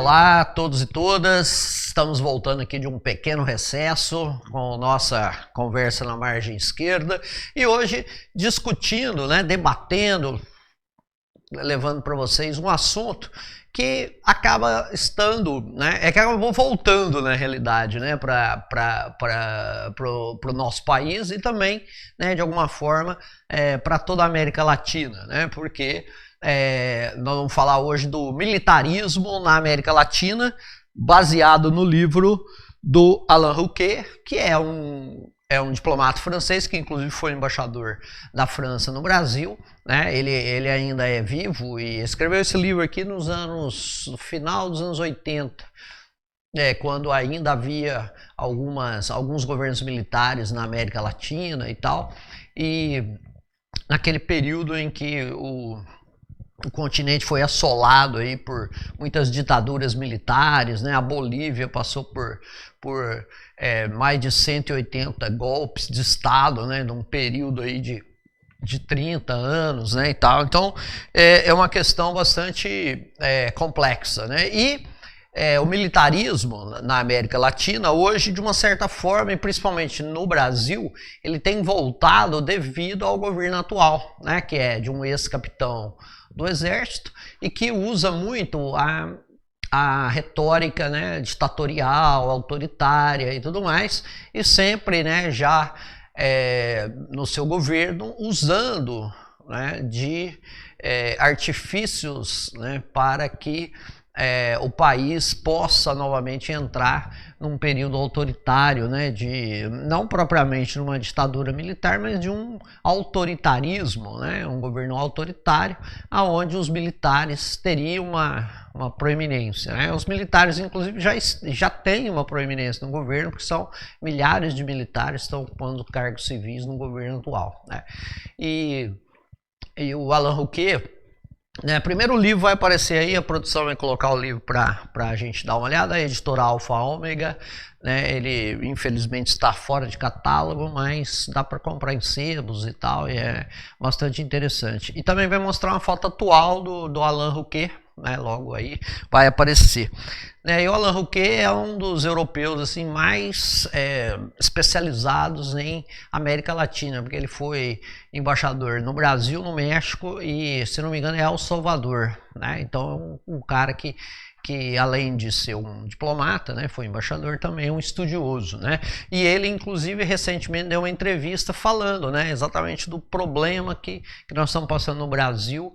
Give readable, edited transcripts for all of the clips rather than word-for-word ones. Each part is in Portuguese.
Olá a todos e todas, estamos voltando aqui de um pequeno recesso com nossa conversa na margem esquerda e hoje discutindo, debatendo, levando para vocês um assunto que acaba estando, que acabou voltando na realidade, para o nosso país e também, de alguma forma, para toda a América Latina, porque nós vamos falar hoje do militarismo na América Latina, baseado no livro do Alain Rouquet, que é um diplomata francês, que inclusive foi embaixador da França no Brasil, ele ainda é vivo e escreveu esse livro aqui no final dos anos 80, quando ainda havia alguns governos militares na América Latina e tal, e naquele período em que o continente foi assolado aí por muitas ditaduras militares, a Bolívia passou por mais de 180 golpes de Estado, num período aí de 30 anos, e tal. Então é uma questão bastante complexa, e o militarismo na América Latina hoje, de uma certa forma, e principalmente no Brasil, ele tem voltado devido ao governo atual, que é de um ex-capitão do exército e que usa muito a retórica ditatorial, autoritária e tudo mais, e sempre já no seu governo usando de artifícios para que o país possa novamente entrar num período autoritário, não propriamente numa ditadura militar, mas de um autoritarismo, um governo autoritário, onde os militares teriam uma proeminência. Os militares, inclusive, já têm uma proeminência no governo, porque são milhares de militares que estão ocupando cargos civis no governo atual. E o Alain Rouquet, primeiro o livro vai aparecer aí, a produção vai colocar o livro para a gente dar uma olhada, a editora Alfa Ômega, ele infelizmente está fora de catálogo, mas dá para comprar em sebos e tal, e é bastante interessante. E também vai mostrar uma foto atual do Alain Rouquet, logo aí vai aparecer. E o Alain Rouquet é um dos europeus assim, mais especializados em América Latina, porque ele foi embaixador no Brasil, no México e, se não me engano, é El Salvador. Então é um cara que além de ser um diplomata, foi embaixador, também é um estudioso, E ele, inclusive, recentemente deu uma entrevista falando, exatamente do problema que nós estamos passando no Brasil,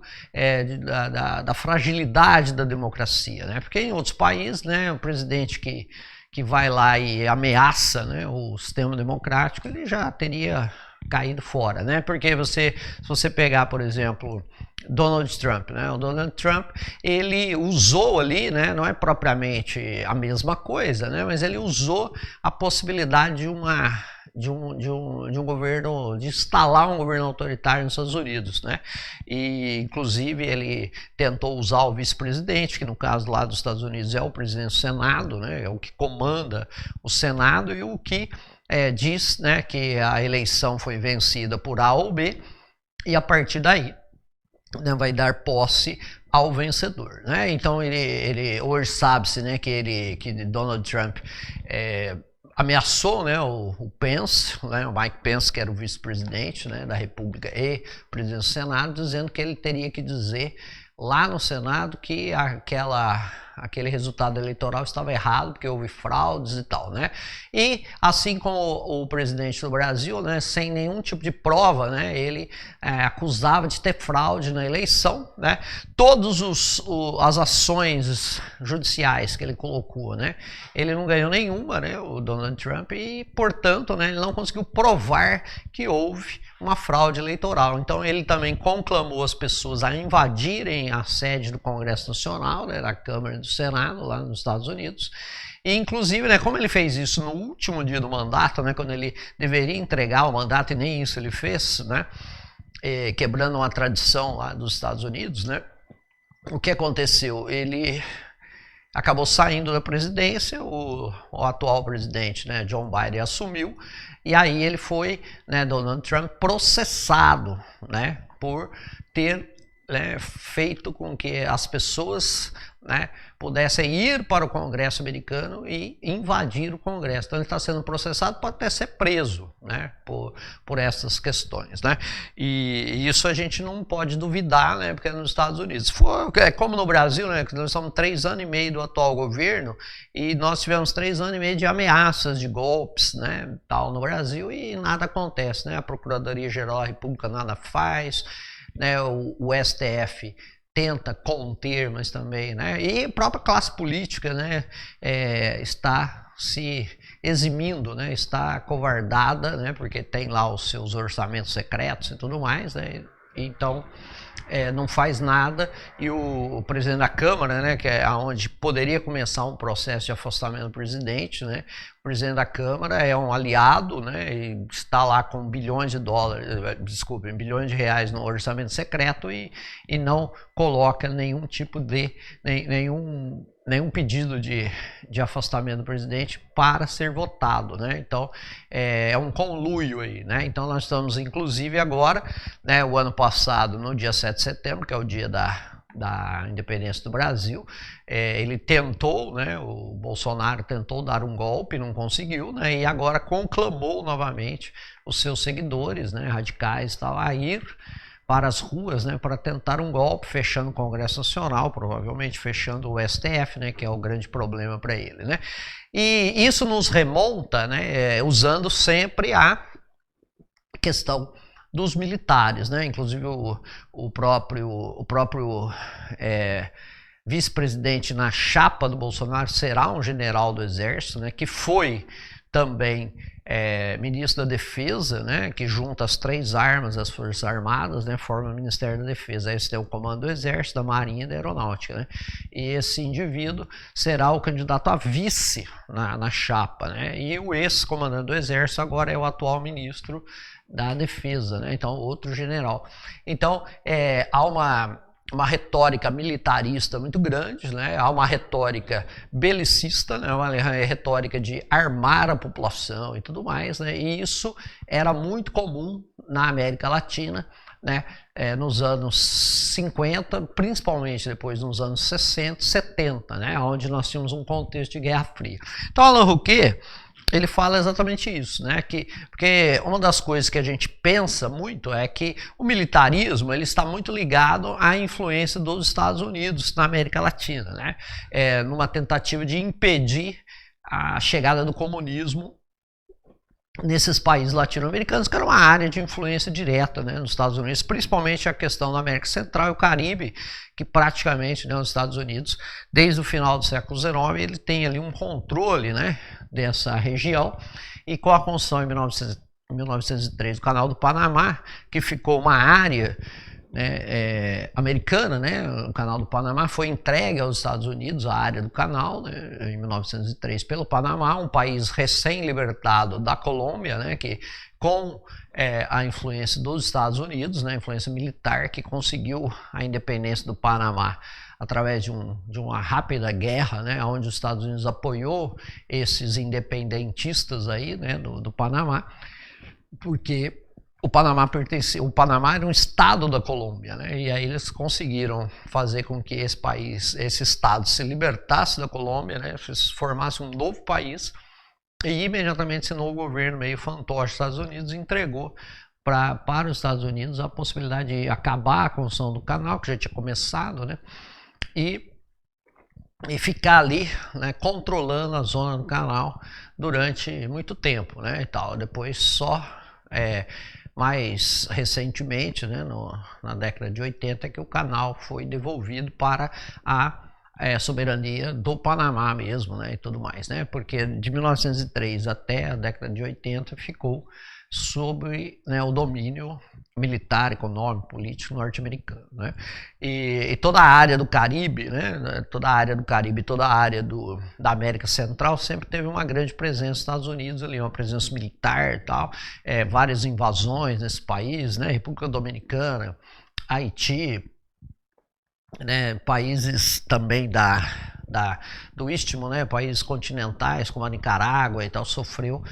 da fragilidade da democracia, Porque em outros países, o presidente que vai lá e ameaça, o sistema democrático, ele já teria caído fora, Porque se você pegar, por exemplo, Donald Trump, o Donald Trump, ele usou ali, não é propriamente a mesma coisa, mas ele usou a possibilidade de um governo, de instalar um governo autoritário nos Estados Unidos, E inclusive ele tentou usar o vice-presidente, que no caso lá dos Estados Unidos é o presidente do Senado, é o que comanda o Senado e o que diz, que a eleição foi vencida por A ou B e a partir daí vai dar posse ao vencedor, Então ele hoje sabe-se, que Donald Trump ameaçou, o Pence, o Mike Pence, que era o vice-presidente, da República e presidente do Senado, dizendo que ele teria que dizer lá no Senado que aquele resultado eleitoral estava errado, porque houve fraudes e tal, E assim como o presidente do Brasil, sem nenhum tipo de prova, ele acusava de ter fraude na eleição, Todas as ações judiciais que ele colocou, ele não ganhou nenhuma, o Donald Trump, e portanto, ele não conseguiu provar que houve uma fraude eleitoral. Então ele também conclamou as pessoas a invadirem a sede do Congresso Nacional, da Câmara e do Senado, lá nos Estados Unidos. E inclusive, como ele fez isso no último dia do mandato, quando ele deveria entregar o mandato e nem isso ele fez, quebrando uma tradição lá dos Estados Unidos, o que aconteceu? Ele acabou saindo da presidência, o atual presidente, John Biden, assumiu, e aí ele foi, Donald Trump, processado, por ter né, feito com que as pessoas, né, pudessem ir para o Congresso americano e invadir o Congresso. Então ele está sendo processado, pode até ser preso, né, por essas questões, né? E isso a gente não pode duvidar, né, porque é nos Estados Unidos. Como no Brasil, né, que nós estamos 3 anos e meio do atual governo e nós tivemos 3 anos e meio de ameaças de golpes, né, tal no Brasil, e nada acontece, né? A Procuradoria-Geral da República nada faz, né, o STF tenta conter, mas também, né, e a própria classe política, né, está se eximindo, né, está acovardada, né, porque tem lá os seus orçamentos secretos e tudo mais, né, então não faz nada. E o presidente da Câmara, né, que é onde poderia começar um processo de afastamento do presidente, né, o presidente da Câmara é um aliado, né, e está lá com bilhões de reais no orçamento secreto e não coloca nenhum tipo de nenhum pedido de afastamento do presidente para ser votado, né? Então é um conluio aí, né? Então nós estamos, inclusive agora, né, o ano passado, no dia 7 de setembro, que é o dia da independência do Brasil, ele tentou, né, o Bolsonaro tentou dar um golpe, não conseguiu, né, e agora conclamou novamente os seus seguidores, né, radicais, tal, a ir para as ruas, né, para tentar um golpe, fechando o Congresso Nacional, provavelmente fechando o STF, né, que é o grande problema para ele, né. E isso nos remonta, né, usando sempre a questão dos militares, né, inclusive o próprio vice-presidente na chapa do Bolsonaro será um general do Exército, né, que foi também ministro da Defesa, né, que junta as 3 armas das Forças Armadas, né, forma o Ministério da Defesa. Aí você tem o Comando do Exército, da Marinha e da Aeronáutica, né, e esse indivíduo será o candidato a vice na chapa, né, e o ex-comandante do Exército agora é o atual ministro da Defesa, né, então outro general. Então há uma retórica militarista muito grande, né? Há uma retórica belicista, né? Uma retórica de armar a população e tudo mais, né? E isso era muito comum na América Latina, né? Nos anos 50, principalmente depois nos anos 60, 70, né? Onde nós tínhamos um contexto de Guerra Fria. Então, Alain Rouquet, ele fala exatamente isso, né? Porque uma das coisas que a gente pensa muito é que o militarismo ele está muito ligado à influência dos Estados Unidos na América Latina, né? Numa tentativa de impedir a chegada do comunismo nesses países latino-americanos, que era uma área de influência direta, né, nos Estados Unidos, principalmente a questão da América Central e o Caribe, que praticamente, né, os Estados Unidos, desde o final do século XIX, ele tem ali um controle, né, dessa região, e com a construção em 1903 do Canal do Panamá, que ficou uma área, né, americana, né, o Canal do Panamá foi entregue aos Estados Unidos, a área do canal, né, em 1903 pelo Panamá, um país recém-libertado da Colômbia, né, que com a influência dos Estados Unidos, né, a influência militar, que conseguiu a independência do Panamá através de uma rápida guerra, né, onde os Estados Unidos apoiou esses independentistas aí, né, do Panamá, porque o Panamá era um estado da Colômbia, né? E aí eles conseguiram fazer com que esse estado se libertasse da Colômbia, né? Formasse um novo país, e imediatamente esse novo governo meio fantoche dos Estados Unidos entregou para os Estados Unidos a possibilidade de acabar a construção do canal, que já tinha começado, né? E ficar ali, né, controlando a zona do canal durante muito tempo, né? E tal. Depois só mais recentemente, né, na década de 80, que o canal foi devolvido para a soberania do Panamá mesmo, né, e tudo mais, né, porque de 1903 até a década de 80 ficou sob, né, o domínio militar, econômico, político norte-americano, né? E toda a área do Caribe, né, toda a área do Caribe, toda a área da América Central sempre teve uma grande presença dos Estados Unidos ali, uma presença militar e tal, várias invasões nesse país, né, República Dominicana, Haiti, né, países também do Istmo, né, países continentais como a Nicarágua e tal, sofreram,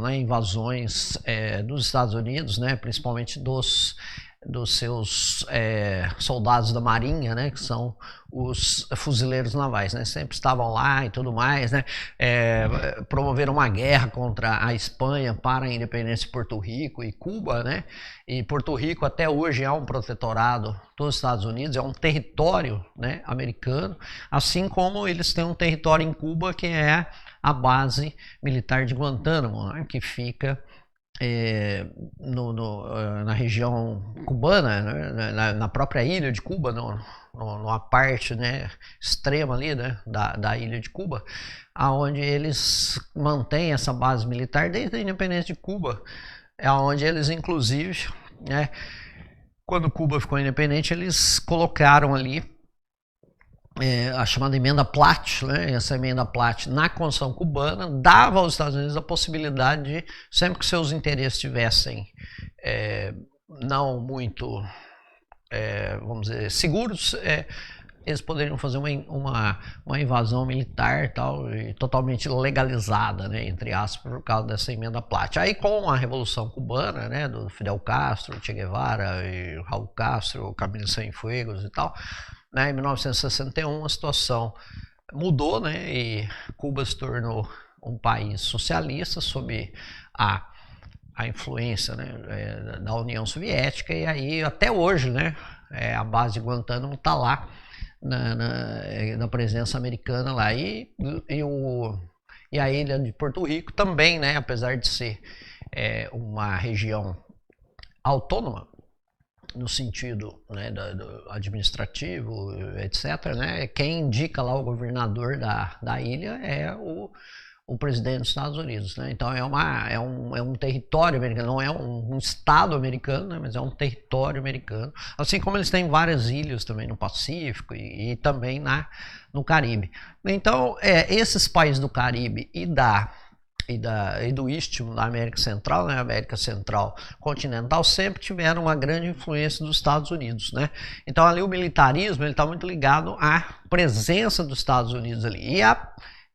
né, invasões dos Estados Unidos, né, principalmente dos dos seus soldados da marinha, né, que são os fuzileiros navais, né, sempre estavam lá e tudo mais, né, promoveram uma guerra contra a Espanha para a independência de Porto Rico e Cuba, né, e Porto Rico até hoje é um protetorado dos Estados Unidos, é um território, né, americano, assim como eles têm um território em Cuba que é a base militar de Guantánamo, né, que fica na região cubana, né, na própria ilha de Cuba, numa parte, né, extrema ali, né, da ilha de Cuba, aonde eles mantêm essa base militar desde a independência de Cuba, é onde eles inclusive, né, quando Cuba ficou independente, eles colocaram ali a chamada emenda Platt, né? Essa emenda Platt na Constituição cubana dava aos Estados Unidos a possibilidade de, sempre que seus interesses estivessem não muito, vamos dizer, seguros, eles poderiam fazer uma invasão militar tal, e totalmente legalizada, né, entre aspas, por causa dessa emenda Platt. Aí com a Revolução Cubana, né, do Fidel Castro, Che Guevara, e Raul Castro, Camilo Cienfuegos e tal, né, em 1961 a situação mudou, né, e Cuba se tornou um país socialista sob a influência, né, da União Soviética, e aí até hoje, né, a base de Guantánamo está lá na presença americana lá, e a ilha de Porto Rico também, né, apesar de ser uma região autônoma no sentido, né, do administrativo, etc., né, quem indica lá o governador da ilha é o presidente dos Estados Unidos, né? Então é um território americano, não é um estado americano, né? Mas é um território americano, assim como eles têm várias ilhas também no Pacífico e também no Caribe. Então esses países do Caribe e do Istmo da América Central, né, América Central continental, sempre tiveram uma grande influência dos Estados Unidos, né? Então ali o militarismo ele está muito ligado à presença dos Estados Unidos ali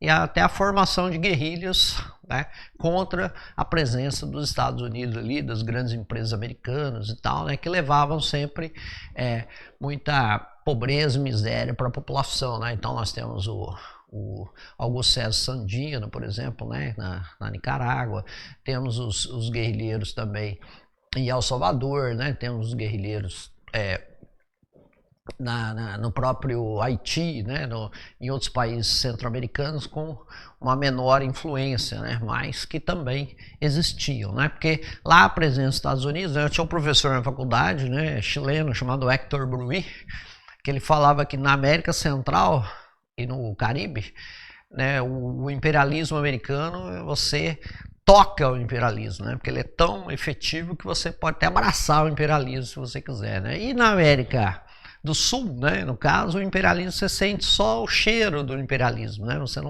e até a formação de guerrilhas, né, contra a presença dos Estados Unidos ali, das grandes empresas americanas e tal, né, que levavam sempre muita pobreza e miséria para a população, né? Então nós temos o Augusto César Sandino, por exemplo, né, na Nicarágua, temos os guerrilheiros também em El Salvador, né, temos os guerrilheiros no próprio Haiti, né, em outros países centro-americanos com uma menor influência, né, mas que também existiam, né, porque lá a presença dos Estados Unidos, né, eu tinha um professor na faculdade, né, chileno, chamado Héctor Bruy, que ele falava que na América Central e no Caribe, né, o imperialismo americano, você toca o imperialismo, né, porque ele é tão efetivo que você pode até abraçar o imperialismo se você quiser, né, e na América do Sul, né, no caso, o imperialismo, você sente só o cheiro do imperialismo, né, você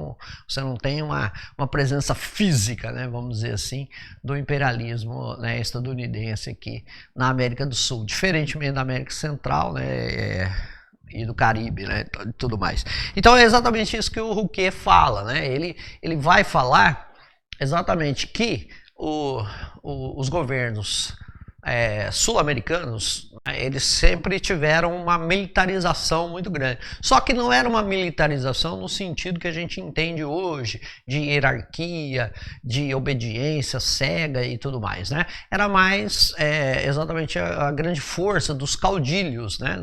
não tem uma presença física, né, vamos dizer assim, do imperialismo, né, estadunidense aqui na América do Sul, diferentemente da América Central, né, e do Caribe, né, tudo mais. Então é exatamente isso que o Rouquet fala, né, ele vai falar exatamente que os governos sul-americanos, eles sempre tiveram uma militarização muito grande. Só que não era uma militarização no sentido que a gente entende hoje, de hierarquia, de obediência cega e tudo mais, né? Era mais exatamente a grande força dos caudilhos, né?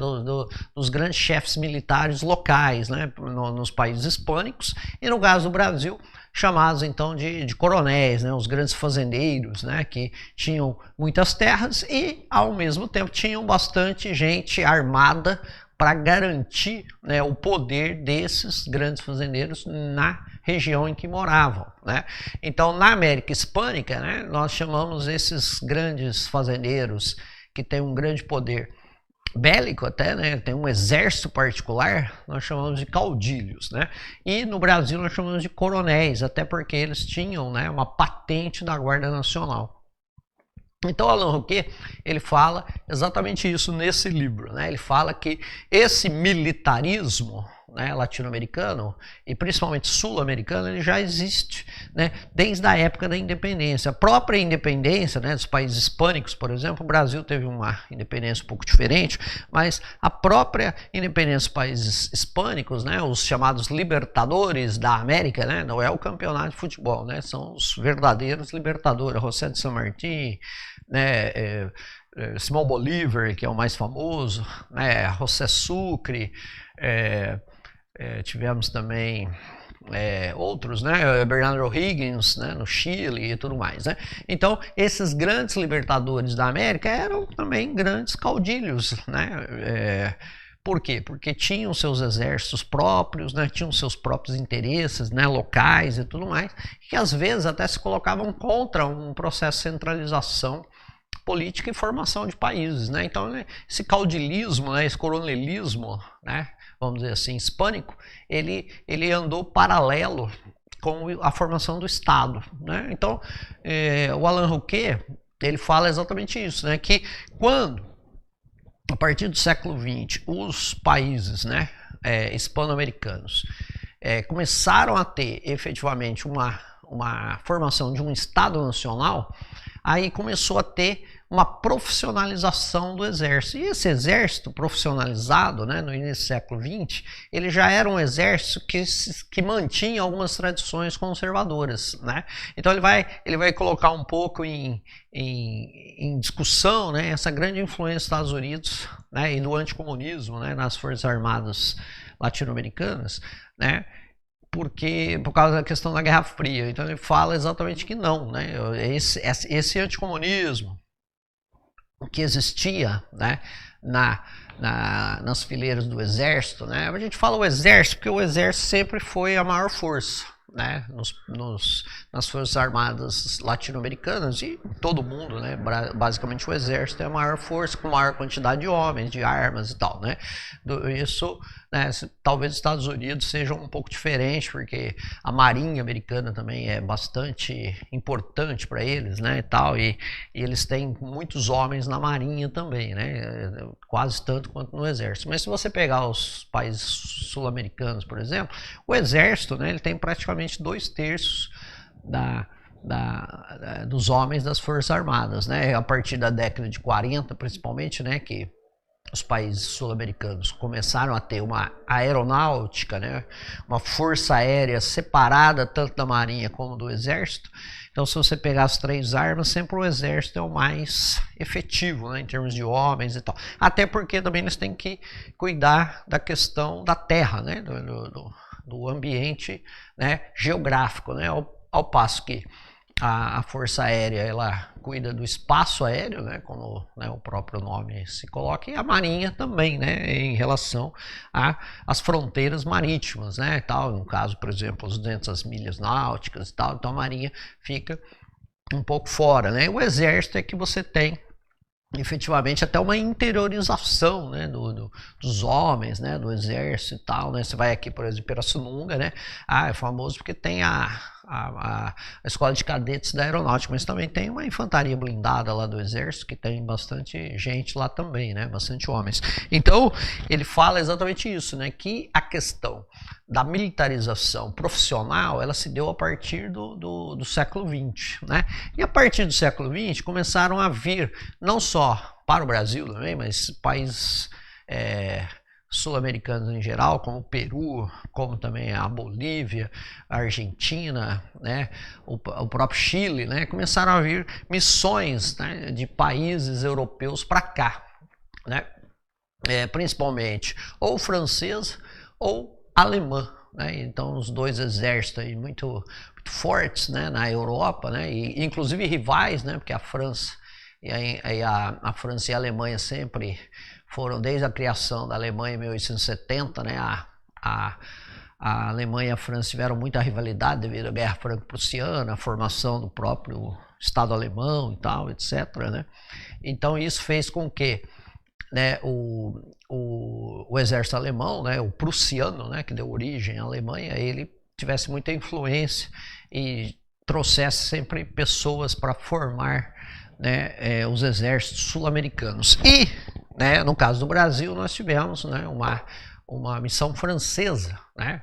Dos grandes chefes militares locais, né? Nos países hispânicos, e no caso do Brasil, chamados então de coronéis, né, os grandes fazendeiros, né, que tinham muitas terras e ao mesmo tempo tinham bastante gente armada para garantir, né, o poder desses grandes fazendeiros na região em que moravam, né? Então na América Hispânica, né, nós chamamos esses grandes fazendeiros que têm um grande poder bélico até, né, tem um exército particular, nós chamamos de caudilhos, né, e no Brasil nós chamamos de coronéis, até porque eles tinham, né, uma patente da Guarda Nacional. Então Alain Rouquet, ele fala exatamente isso nesse livro, né, ele fala que esse militarismo, né, latino-americano e principalmente sul-americano, ele já existe, né, desde a época da independência. A própria independência, né, dos países hispânicos, por exemplo, o Brasil teve uma independência um pouco diferente, mas a própria independência dos países hispânicos, né, os chamados libertadores da América, né, não é o campeonato de futebol, né, são os verdadeiros libertadores, José de San Martín, né, Simão Bolívar, que é o mais famoso, né, José Sucre, tivemos também outros, né, Bernardo O'Higgins, né, no Chile e tudo mais, né. Então esses grandes libertadores da América eram também grandes caudilhos, né. Por quê? Porque tinham seus exércitos próprios, né, tinham seus próprios interesses, né, locais e tudo mais, que às vezes até se colocavam contra um processo de centralização política e formação de países, né? Então esse caudilismo, né, esse coronelismo, né, vamos dizer assim, hispânico, ele andou paralelo com a formação do Estado, né? Então o Alain Rouquet, ele fala exatamente isso, né, que quando a partir do século XX os países, né, hispano-americanos começaram a ter efetivamente uma formação de um Estado nacional, aí começou a ter uma profissionalização do exército. E esse exército profissionalizado, né, no início do século XX, ele já era um exército que mantinha algumas tradições conservadoras, né? Então ele vai colocar um pouco em discussão, né, essa grande influência dos Estados Unidos, né, e do anticomunismo, né, nas Forças Armadas latino-americanas, né? Por causa da questão da Guerra Fria. Então ele fala exatamente que não, né? Esse anticomunismo que existia, né, nas fileiras do exército, né? A gente fala o exército porque o exército sempre foi a maior força, né, nas Forças Armadas latino-americanas e todo mundo, né, basicamente o exército é a maior força com maior quantidade de homens, de armas e tal, né. Isso, né, talvez os Estados Unidos seja um pouco diferente, porque a marinha americana também é bastante importante para eles, né, e tal, e eles têm muitos homens na marinha também, né, quase tanto quanto no exército. Mas se você pegar os países sul-americanos, por exemplo, o exército, né, ele tem praticamente 2/3 dos homens das Forças Armadas, né, a partir da década de 40, principalmente, né, que os países sul-americanos começaram a ter uma aeronáutica, né, uma força aérea separada tanto da marinha como do exército. Então, se você pegar as 3 armas, sempre o exército é o mais efetivo, né, em termos de homens e tal. Até porque também eles têm que cuidar da questão da terra, né, do ambiente, né, geográfico, né, ao passo que a Força Aérea ela cuida do espaço aéreo, né, como, né, o próprio nome se coloca, e a Marinha também, né, em relação às fronteiras marítimas, né, e tal, no caso, por exemplo, os 200 milhas náuticas e tal, então a Marinha fica um pouco fora, né. O Exército é que você tem efetivamente até uma interiorização, né, dos homens, né, do exército e tal, né. Você vai aqui, por exemplo, Pirassununga, né, é famoso porque tem a escola de cadetes da aeronáutica, mas também tem uma infantaria blindada lá do exército, que tem bastante gente lá também, né, bastante homens. Então ele fala exatamente isso, né, que a questão da militarização profissional, ela se deu a partir do século XX, né, e a partir do século XX começaram a vir, não só para o Brasil também, mas países sul-americanos em geral, como o Peru, como também a Bolívia, a Argentina, né, o próprio Chile, né, começaram a vir missões, né, de países europeus para cá, né, principalmente ou francesa ou alemã, né, então os dois exércitos aí muito fortes, né, na Europa, né, e inclusive rivais, né, porque a França a França e a Alemanha sempre foram, desde a criação da Alemanha em 1870, né, a Alemanha e a França tiveram muita rivalidade devido à Guerra Franco-Prussiana, a formação do próprio Estado alemão e tal, etc., né? Então isso fez com que, né, o exército alemão, né, o prussiano, né, que deu origem à Alemanha, ele tivesse muita influência e trouxesse sempre pessoas para formar, né, os exércitos sul-americanos. E, né, no caso do Brasil, nós tivemos, né, uma missão francesa, né,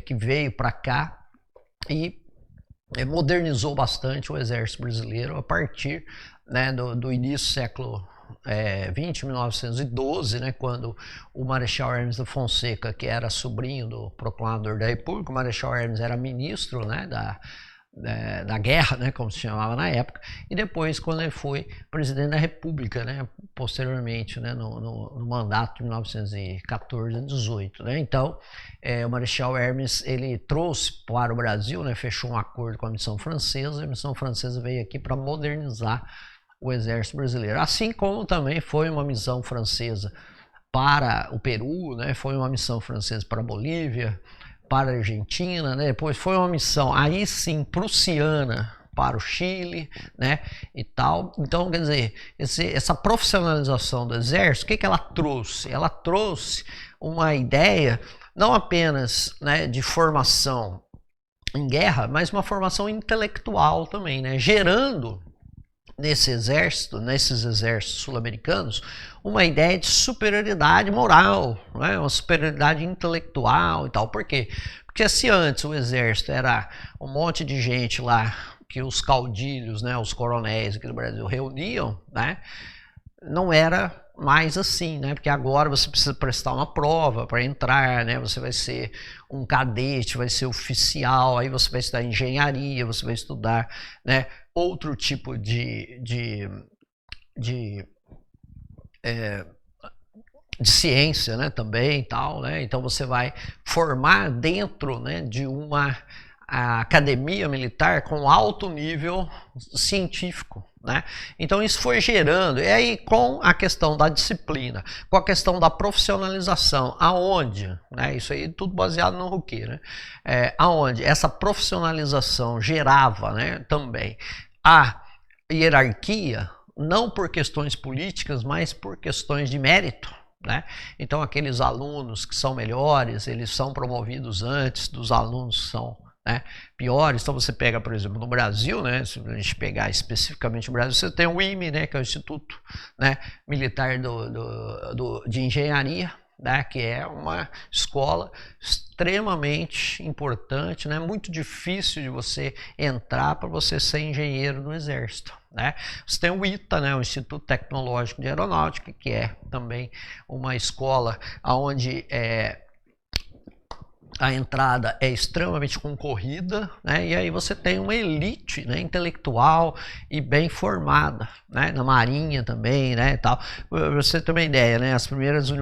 que veio para cá e modernizou bastante o exército brasileiro a partir, né, do início do século 20, 1912, né, quando o Marechal Hermes da Fonseca, que era sobrinho do proclamador da República, o Marechal Hermes era ministro, né, da guerra, né, como se chamava na época, e depois quando ele foi presidente da República, né, posteriormente, né, no mandato de 1914 a 18, né, então o Marechal Hermes, ele trouxe para o Brasil, né, fechou um acordo com a missão francesa, e a missão francesa veio aqui para modernizar o exército brasileiro, assim como também foi uma missão francesa para o Peru, né, foi uma missão francesa para a Bolívia, para a Argentina, né? Depois foi uma missão aí sim prussiana para o Chile, né, e tal. Então, quer dizer, essa profissionalização do exército, o que ela trouxe? Ela trouxe uma ideia não apenas, né, de formação em guerra, mas uma formação intelectual também, né, gerando nesses exércitos sul-americanos, uma ideia de superioridade moral, né? Uma superioridade intelectual e tal. Por quê? Porque se antes o exército era um monte de gente lá que os caudilhos, né, os coronéis aqui do Brasil reuniam, né, não era mais assim, né? Porque agora você precisa prestar uma prova para entrar, né? Você vai ser um cadete, vai ser oficial, aí você vai estudar engenharia, você vai estudar, né, outro tipo de ciência, né, também, tal, né? Então você vai formar dentro, né, de uma academia militar com alto nível científico, né? Então isso foi gerando, e aí com a questão da disciplina, com a questão da profissionalização, aonde, né, isso aí tudo baseado no Rouquet, né, aonde essa profissionalização gerava, né, também a hierarquia, não por questões políticas, mas por questões de mérito, né? Então aqueles alunos que são melhores, eles são promovidos antes dos alunos que são, né, piores. Então você pega, por exemplo, no Brasil, né, se a gente pegar especificamente o Brasil, você tem o IME, né, que é o Instituto, né, Militar de Engenharia, né, que é uma escola extremamente importante, né, muito difícil de você entrar para você ser engenheiro no Exército, né. Você tem o ITA, né, o Instituto Tecnológico de Aeronáutica, que é também uma escola onde a entrada é extremamente concorrida, né? E aí você tem uma elite, né, intelectual e bem formada, né? Na Marinha também, né, e tal. Pra você ter uma ideia, né, as primeiras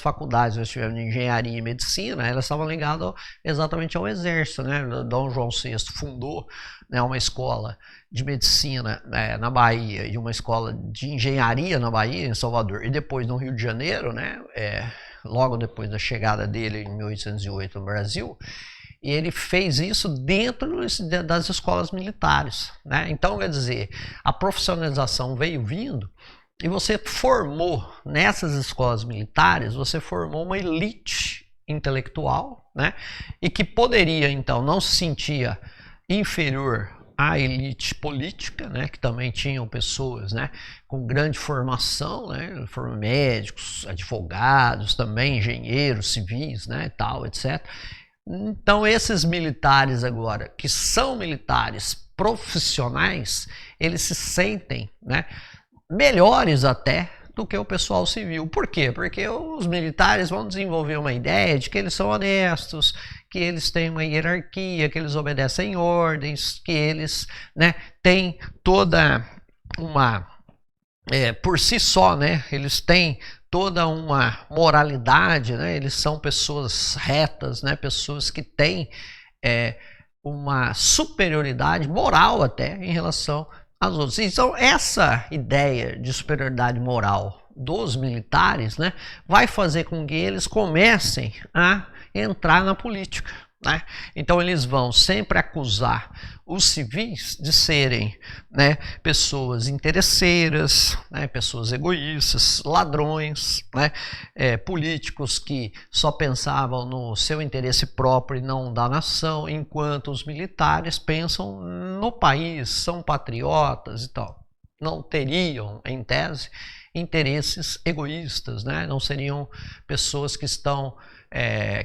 faculdades que nós tivemos de engenharia e medicina, elas estavam ligadas exatamente ao exército, né? Dom João VI fundou, né, uma escola de medicina, né, na Bahia e uma escola de engenharia na Bahia, em Salvador, e depois no Rio de Janeiro, né, logo depois da chegada dele em 1808 no Brasil, e ele fez isso dentro das escolas militares, né? Então, quer dizer, a profissionalização veio vindo e você formou nessas escolas militares, você formou uma elite intelectual, né? E que poderia, então, não se sentia inferior a elite política, né, que também tinham pessoas, né, com grande formação, né, foram médicos, advogados, também engenheiros civis, né, tal, etc. Então esses militares agora, que são militares profissionais, eles se sentem, né, melhores até do que o pessoal civil. Por quê? Porque os militares vão desenvolver uma ideia de que eles são honestos, que eles têm uma hierarquia, que eles obedecem ordens, que eles, né, têm toda uma... por si só, né, eles têm toda uma moralidade, né, eles são pessoas retas, né, pessoas que têm uma superioridade moral até em relação às outras. Então essa ideia de superioridade moral dos militares, né, vai fazer com que eles comecem a entrar na política, né? Então eles vão sempre acusar os civis de serem, né, pessoas interesseiras, né, pessoas egoístas, ladrões, né, políticos que só pensavam no seu interesse próprio e não da nação, enquanto os militares pensam no país, são patriotas e tal. Não teriam, em tese, interesses egoístas, né? Não seriam pessoas que estão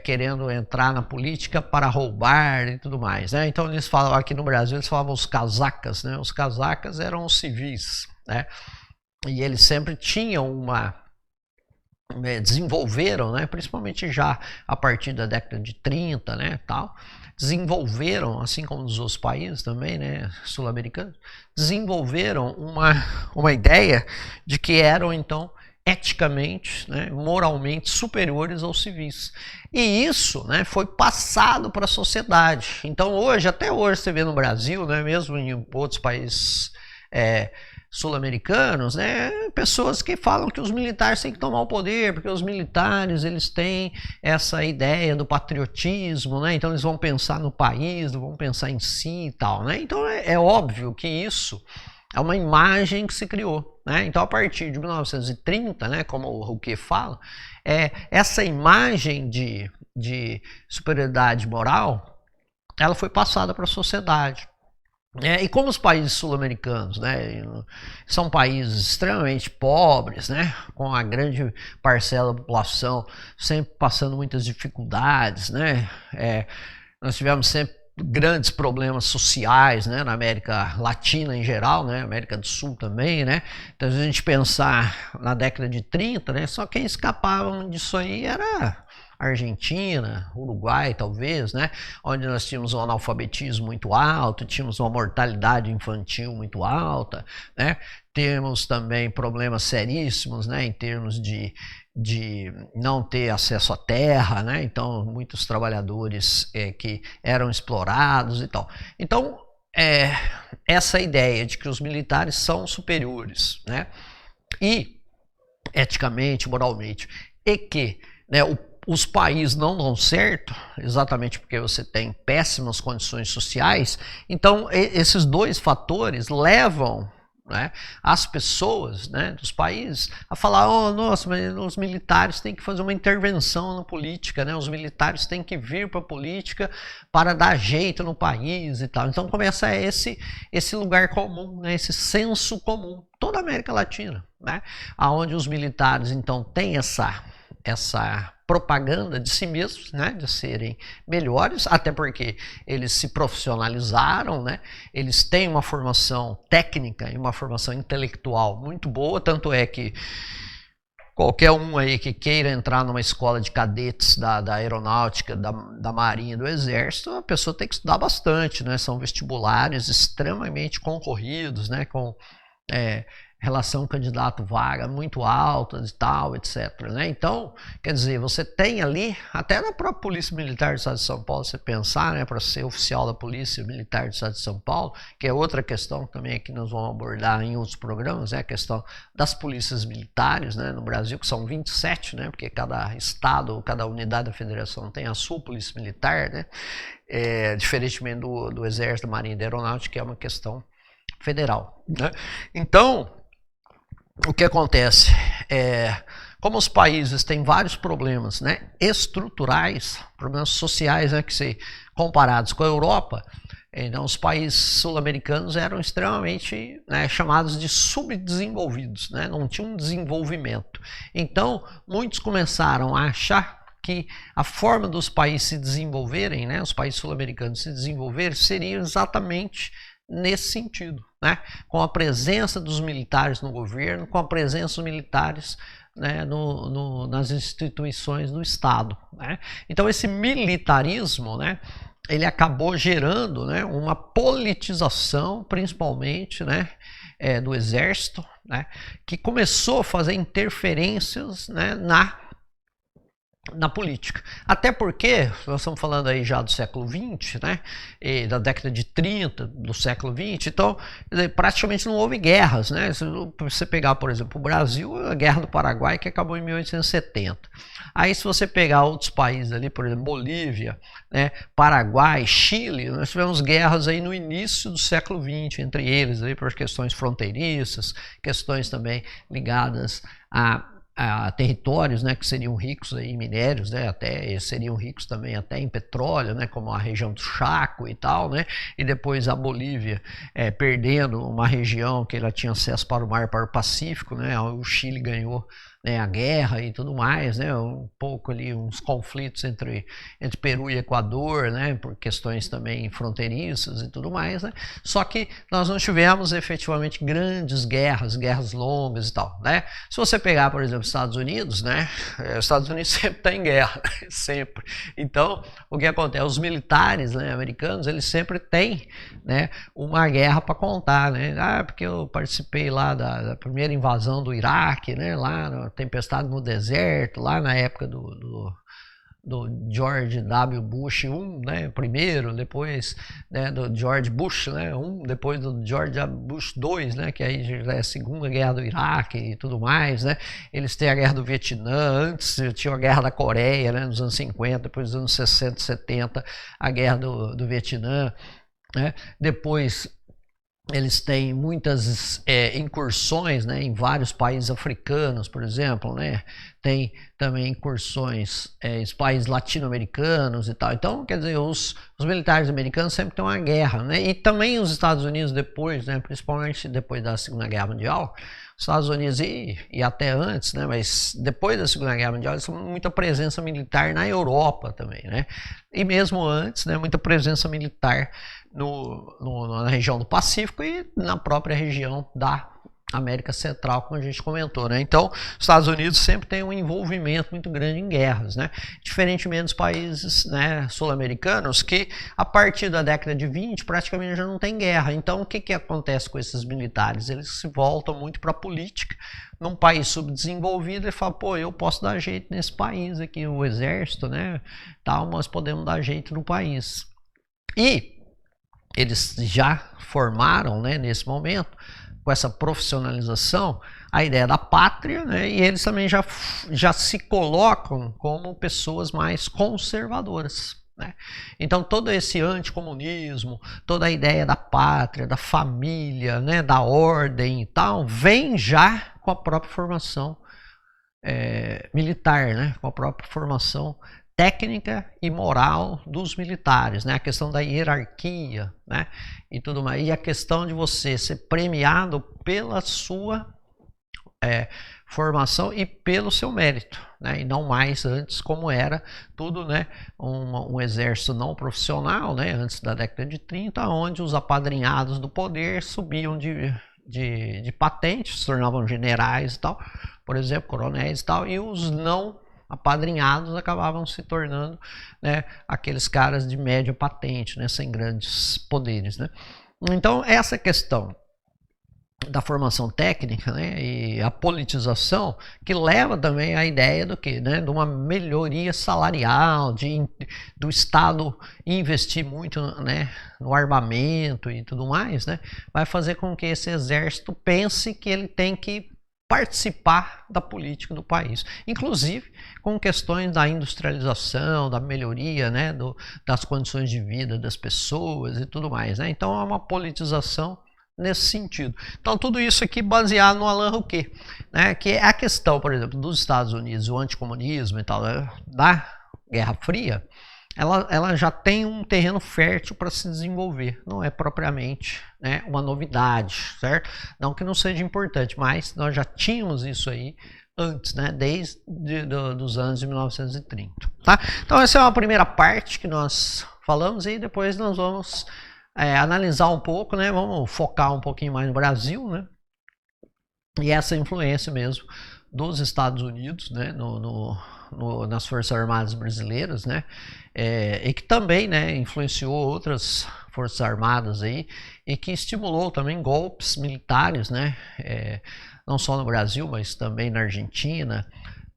querendo entrar na política para roubar e tudo mais, né? Então eles falavam, aqui no Brasil eles falavam os casacas, né? Os casacas eram os civis, né? E eles sempre tinham desenvolveram, né, principalmente já a partir da década de 30, né, tal, desenvolveram, assim como nos outros países também, né, sul-americanos, desenvolveram uma ideia de que eram, então, eticamente, né, moralmente superiores aos civis. E isso, né, foi passado para a sociedade. Então, hoje, até hoje, você vê no Brasil, né, mesmo em outros países sul-americanos, né, pessoas que falam que os militares têm que tomar o poder, porque os militares eles têm essa ideia do patriotismo, né, então eles vão pensar no país, não vão pensar em si e tal, né, então é óbvio que isso é uma imagem que se criou, né, então a partir de 1930, né, como o Rouquet fala, essa imagem de superioridade moral, ela foi passada para a sociedade. E como os países sul-americanos, né, são países extremamente pobres, né, com a grande parcela da população sempre passando muitas dificuldades, né, nós tivemos sempre grandes problemas sociais, né, na América Latina em geral, né, América do Sul também, né, então se a gente pensar na década de 30, né, só quem escapava disso aí era Argentina, Uruguai talvez, né, onde nós tínhamos um analfabetismo muito alto, tínhamos uma mortalidade infantil muito alta, né, temos também problemas seríssimos, né, em termos de não ter acesso à terra, né, então muitos trabalhadores que eram explorados e tal. Então, essa ideia de que os militares são superiores, né, e eticamente, moralmente, e que, né, os países não dão certo, exatamente porque você tem péssimas condições sociais, então esses dois fatores levam, né, as pessoas, né, dos países a falar, oh, nossa, mas os militares têm que fazer uma intervenção na política, né, os militares têm que vir para a política para dar jeito no país e tal. Então começa esse lugar comum, né, esse senso comum, toda a América Latina, né, onde os militares então têm essa propaganda de si mesmos, né, de serem melhores, até porque eles se profissionalizaram, né, eles têm uma formação técnica e uma formação intelectual muito boa, tanto é que qualquer um aí que queira entrar numa escola de cadetes da aeronáutica, da marinha, do exército, a pessoa tem que estudar bastante, né, são vestibulares extremamente concorridos, né, com relação candidato-vaga muito altas e tal, etc, né? Então, quer dizer, você tem ali, até na própria Polícia Militar do Estado de São Paulo, você pensar, né, para ser oficial da Polícia Militar do Estado de São Paulo, que é outra questão também que nós vamos abordar em outros programas, a questão das polícias militares, né, no Brasil, que são 27, né, porque cada estado, cada unidade da federação tem a sua polícia militar, né, diferentemente do Exército, da Marinha e da Aeronáutica, que é uma questão federal, né? Então, o que acontece como os países têm vários problemas, né, estruturais, problemas sociais, né, que se comparados com a Europa, então os países sul-americanos eram extremamente, né, chamados de subdesenvolvidos, né, não tinham desenvolvimento. Então muitos começaram a achar que a forma dos países se desenvolverem, né, os países sul-americanos se desenvolverem, seria exatamente nesse sentido, né? Com a presença dos militares no governo, com a presença dos militares, né, nas instituições do Estado, né? Então esse militarismo, né, ele acabou gerando, né, uma politização, principalmente, né, do exército, né, que começou a fazer interferências, né, na política. Até porque, nós estamos falando aí já do século XX, né, e da década de 30 do século XX, então praticamente não houve guerras, né. Se você pegar, por exemplo, o Brasil, a Guerra do Paraguai, que acabou em 1870. Aí se você pegar outros países ali, por exemplo, Bolívia, né, Paraguai, Chile, nós tivemos guerras aí no início do século XX, entre eles aí por questões fronteiriças, questões também ligadas territórios, né, que seriam ricos aí em minérios, né, até seriam ricos também até em petróleo, né, como a região do Chaco e tal, né, e depois a Bolívia perdendo uma região que ela tinha acesso para o mar, para o Pacífico, né, o Chile ganhou, né, a guerra e tudo mais, né, um pouco ali uns conflitos entre Peru e Equador, né, por questões também fronteiriças e tudo mais, né, só que nós não tivemos efetivamente grandes guerras longas e tal, né. Se você pegar, por exemplo, os Estados Unidos, né, os Estados Unidos sempre está em guerra, sempre. Então, o que acontece? Os militares, né, americanos, eles sempre têm, né, uma guerra para contar, né, porque eu participei lá da primeira invasão do Iraque, né, lá na Tempestade no Deserto, lá na época do George W. Bush 1, né, primeiro, depois, né, do George Bush, né, 1, depois do George W. Bush 2, né, que aí já é a Segunda Guerra do Iraque e tudo mais, né, eles têm a Guerra do Vietnã, antes tinha a Guerra da Coreia, né, nos anos 50, depois dos anos 60, 70, a Guerra do Vietnã, né, depois eles têm muitas incursões, né, em vários países africanos, por exemplo, né, tem também incursões em países latino-americanos e tal. Então, quer dizer, os militares americanos sempre têm uma guerra, né, e também os Estados Unidos depois, né, principalmente depois da Segunda Guerra Mundial, os Estados Unidos e até antes, né, mas depois da Segunda Guerra Mundial, eles têm muita presença militar na Europa também, né, e mesmo antes, né, muita presença militar na região do Pacífico e na própria região da América Central, como a gente comentou, né? Então, os Estados Unidos sempre tem um envolvimento muito grande em guerras, né? Diferentemente dos países, né, sul-americanos, que a partir da década de 20 praticamente já não tem guerra. Então, o que acontece com esses militares? Eles se voltam muito para a política. Num país subdesenvolvido, ele fala, pô, eu posso dar jeito nesse país aqui, o exército, né? Tal, nós podemos dar jeito no país. E eles já formaram, né, nesse momento, com essa profissionalização, a ideia da pátria, né, e eles também já se colocam como pessoas mais conservadoras, né? Então todo esse anticomunismo, toda a ideia da pátria, da família, né, da ordem e tal, vem já com a própria formação militar, né, com a própria formação técnica e moral dos militares, né? A questão da hierarquia, né? E tudo mais. E a questão de você ser premiado pela sua formação e pelo seu mérito, né? E não mais antes como era tudo, né? Um exército não profissional, né? Antes da década de 30, onde os apadrinhados do poder subiam de patente, se tornavam generais e tal, por exemplo, coronéis e tal, e os não apadrinhados acabavam se tornando, né, aqueles caras de média patente, né, sem grandes poderes, né? Então essa questão da formação técnica, né, e a politização que leva também à ideia do que, né, de uma melhoria salarial, do Estado investir muito, né, no armamento e tudo mais, né, vai fazer com que esse exército pense que ele tem que participar da política do país, inclusive com questões da industrialização, da melhoria, né, das condições de vida das pessoas e tudo mais, né? Então é uma politização nesse sentido. Então tudo isso aqui baseado no Alain Rouquet, né, que é a questão, por exemplo, dos Estados Unidos, o anticomunismo e tal, né, da Guerra Fria, ela já tem um terreno fértil para se desenvolver, não é propriamente, né, uma novidade, certo? Não que não seja importante, mas nós já tínhamos isso aí antes, né, desde os anos de 1930, tá? Então essa é uma primeira parte que nós falamos e depois nós vamos analisar um pouco, né, vamos focar um pouquinho mais no Brasil, né, e essa influência mesmo dos Estados Unidos, né, nas Forças Armadas Brasileiras, né, e que também, né, influenciou outras Forças Armadas aí e que estimulou também golpes militares, né, não só no Brasil, mas também na Argentina,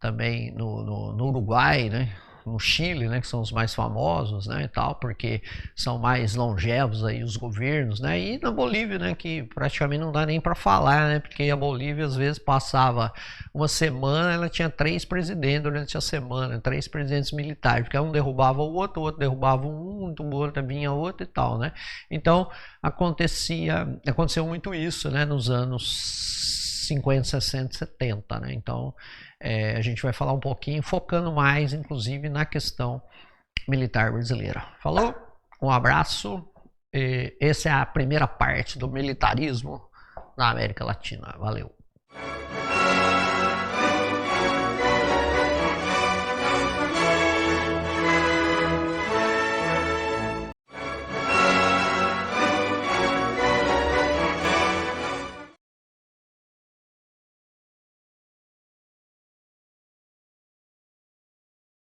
também no Uruguai, né, no Chile, né, que são os mais famosos, né, e tal, porque são mais longevos aí os governos, né, e na Bolívia, né, que praticamente não dá nem para falar, né, porque a Bolívia às vezes passava uma semana, ela tinha 3 presidentes durante a semana, 3 presidentes militares, porque um derrubava o outro derrubava um, o outro vinha outro e tal, né. Então aconteceu muito isso, né, nos anos 50, 60, 70, né? Então a gente vai falar um pouquinho, focando mais, inclusive, na questão militar brasileira. Falou? Um abraço. Essa é a primeira parte do militarismo na América Latina. Valeu.